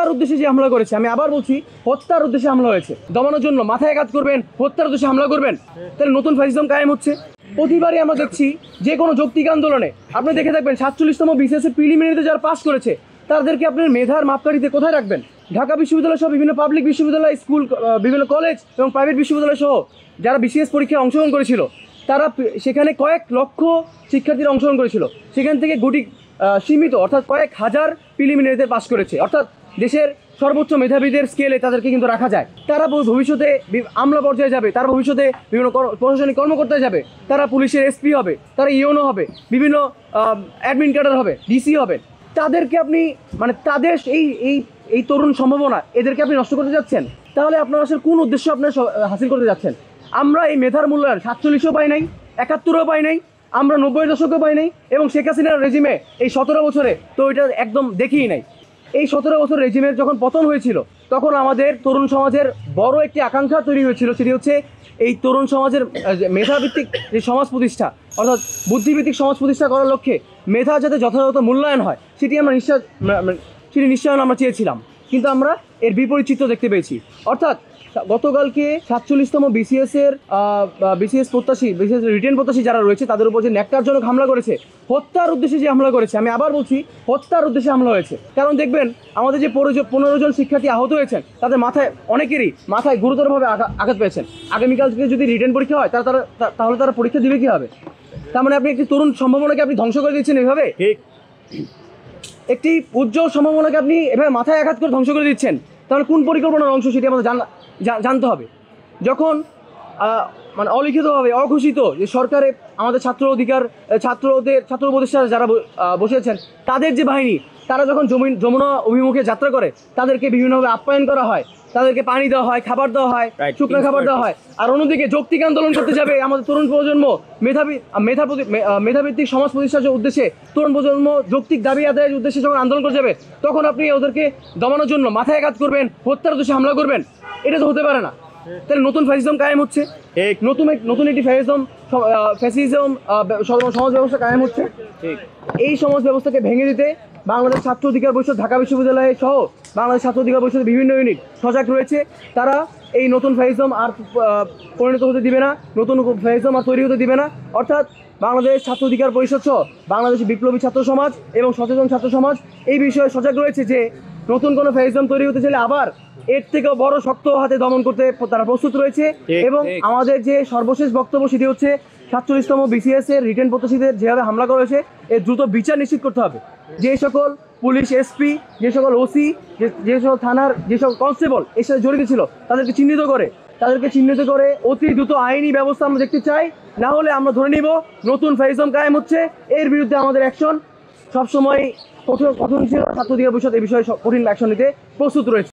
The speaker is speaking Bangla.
হত্যার উদ্দেশ্যে যে হামলা করেছে, আমি আবার বলছি হত্যার উদ্দেশ্যে হামলা হয়েছে, দমানোর জন্য মাথায় আঘাত করবেন, হত্যার উদ্দেশ্যে হামলা করবেন, তাহলে নতুন ফ্যাসিজম কায়েম হচ্ছে। প্রতিবারই আমরা দেখছি যে কোনো যৌক্তিক আন্দোলনে আপনি দেখে থাকবেন 47তম বিসিএস প্রিলিমিনারিতে যারা পাস করেছে তাদেরকে আপনার মেধার মাপকাঠিতে কোথায় রাখবেন? ঢাকা বিশ্ববিদ্যালয় সহ বিভিন্ন পাবলিক বিশ্ববিদ্যালয়, স্কুল, বিভিন্ন কলেজ এবং প্রাইভেট বিশ্ববিদ্যালয় সহ যারা বিসিএস পরীক্ষায় অংশগ্রহণ করেছিল তারা সেখানে কয়েক লক্ষ শিক্ষার্থীরা অংশগ্রহণ করেছিল, সেখান থেকে গুটি সীমিত অর্থাৎ কয়েক হাজার প্রিলিমিনারিতে পাস করেছে, অর্থাৎ দেশের সর্বোচ্চ মেধাবীদের স্কেলে তাদেরকে কিন্তু রাখা যায়। তারা ভবিষ্যতে আমলা পর্যায়ে যাবে, তারা ভবিষ্যতে বিভিন্ন প্রশাসনিক কর্মকর্তায় যাবে, তারা পুলিশের এসপি হবে, তারা ইউনো হবে, বিভিন্ন অ্যাডমিন ক্যাডার হবে, ডিসি হবে। তাদেরকে আপনি মানে তাদের এই তরুণ সম্ভাবনা এদেরকে আপনি নষ্ট করতে যাচ্ছেন, তাহলে আপনার আসলে কোন উদ্দেশ্য আপনার হাসিল করতে যাচ্ছেন? আমরা এই মেধার মূল্যায়ন 47ও পাই নাই, 71ও পাই নাই, আমরা 90-এর দশকেও পাই নাই, এবং শেখ হাসিনার রেজিমে এই 17 বছরে তো এটা একদম দেখিই নাই। এই 17 বছর রেজিমের যখন পতন হয়েছিল তখন আমাদের তরুণ সমাজের বড় একটি আকাঙ্ক্ষা তৈরি হয়েছিল, সেটি হচ্ছে এই তরুণ সমাজের মেধাভিত্তিক যে সমাজ প্রতিষ্ঠা অর্থাৎ বুদ্ধিভিত্তিক সমাজ প্রতিষ্ঠা করার লক্ষ্যে মেধা যাতে যথাযথ মূল্যায়ন হয় সেটি নিশ্চয়ই আমরা চেয়েছিলাম, কিন্তু আমরা এর বিপরীত চিত্র দেখতে পেয়েছি। অর্থাৎ গতকালকে 47তম বিসিএস রিটেন প্রত্যাশী যারা রয়েছে তাদের উপর যে ন্যাক্কারজনক হামলা করেছে, হত্যার উদ্দেশ্যে যে হামলা করেছে, আমি আবার বলছি হত্যার উদ্দেশ্যে হামলা হয়েছে। কারণ দেখবেন আমাদের যে 15 জন শিক্ষার্থী আহত হয়েছেন তাদের অনেকেরই মাথায় গুরুতরভাবে আঘাত পেয়েছেন। আগামীকাল থেকে যদি রিটেন পরীক্ষা হয় তাহলে তারা পরীক্ষা দিবে কীভাবে? তার মানে আপনি একটি তরুণ সম্ভাবনাকে আপনি ধ্বংস করে দিচ্ছেন এভাবে, একটি উজ্জ্বল সম্ভাবনাকে আপনি এভাবে মাথায় আঘাত করে ধ্বংস করে দিচ্ছেন। তাহলে কোন পরিকল্পনার অংশ সেটি আমাদের জানতে হবে। যখন মানে অলিখিতভাবে অঘোষিত যে সরকারে আমাদের ছাত্র উপদেষ্টা যারা বসেছেন তাদের যে বাহিনী, তারা যখন যমুনা অভিমুখে যাত্রা করে তাদেরকে বিভিন্নভাবে আপ্যায়ন করা হয়, তাদেরকে পানি দেওয়া হয়, খাবার দেওয়া হয়, শুকনো খাবার দেওয়া হয়, আর অন্যদিকে যৌক্তিক আন্দোলন করতে যাবে আমাদের তরুণ প্রজন্ম মেধাভিত্তিক সমাজ প্রতিষ্ঠার উদ্দেশ্যে, তরুণ প্রজন্ম যৌক্তিক দাবি আদায়ের উদ্দেশ্যে যখন আন্দোলন করতে যাবে তখন আপনি ওদেরকে দমানোর জন্য মাথায় আঘাত করবেন, হত্যার উদ্দেশ্যে হামলা করবেন, এটা তো হতে পারে না। তাহলে নতুন ফ্যাসিজম কায়েম হচ্ছে, নতুন একটি ফ্যাসিজম সমাজ ব্যবস্থা কায়েম হচ্ছে। এই সমাজ ব্যবস্থাকে ভেঙে দিতে বাংলাদেশ ছাত্র অধিকার পরিষদ ঢাকা বিশ্ববিদ্যালয় সহ বাংলাদেশ ছাত্র অধিকার পরিষদের বিভিন্ন ইউনিট সজাগ রয়েছে। তারা এই নতুন ফ্যাসিজম আর পরিণত হতে দিবে না, নতুন ফ্যাসিজম আর তৈরি হতে দিবে না। অর্থাৎ বাংলাদেশ ছাত্র অধিকার পরিষদ সহ বাংলাদেশের বিপ্লবী ছাত্র সমাজ এবং সচেতন ছাত্র সমাজ এই বিষয়ে সজাগ রয়েছে যে নতুন কোনো ফ্যাসিজম তৈরি হতে চাইলে আবার এর থেকেও বড় শক্ত হাতে দমন করতে তারা প্রস্তুত রয়েছে। এবং আমাদের যে সর্বশেষ বক্তব্য সেটি হচ্ছে 47তম বিসিএস এর রিটেন প্রত্যাশীদের যেভাবে হামলা করা হয়েছে এর দ্রুত বিচার নিশ্চিত করতে হবে। যে সকল পুলিশ এসপি, যে সকল ওসি, যে সকল থানার যে সকল কনস্টেবল এর সাথে জড়িত ছিল তাদেরকে চিহ্নিত করে অতি দ্রুত আইনি ব্যবস্থা আমরা দেখতে চাই। না হলে আমরা ধরে নিব নতুন ফ্যাসিজম কায়েম হচ্ছে। এর বিরুদ্ধে আমাদের অ্যাকশন সবসময় কঠোর ছিল। ছাত্র অধিকার পরিষদ এই বিষয়ে কঠিন অ্যাকশন নিতে প্রস্তুত রয়েছে।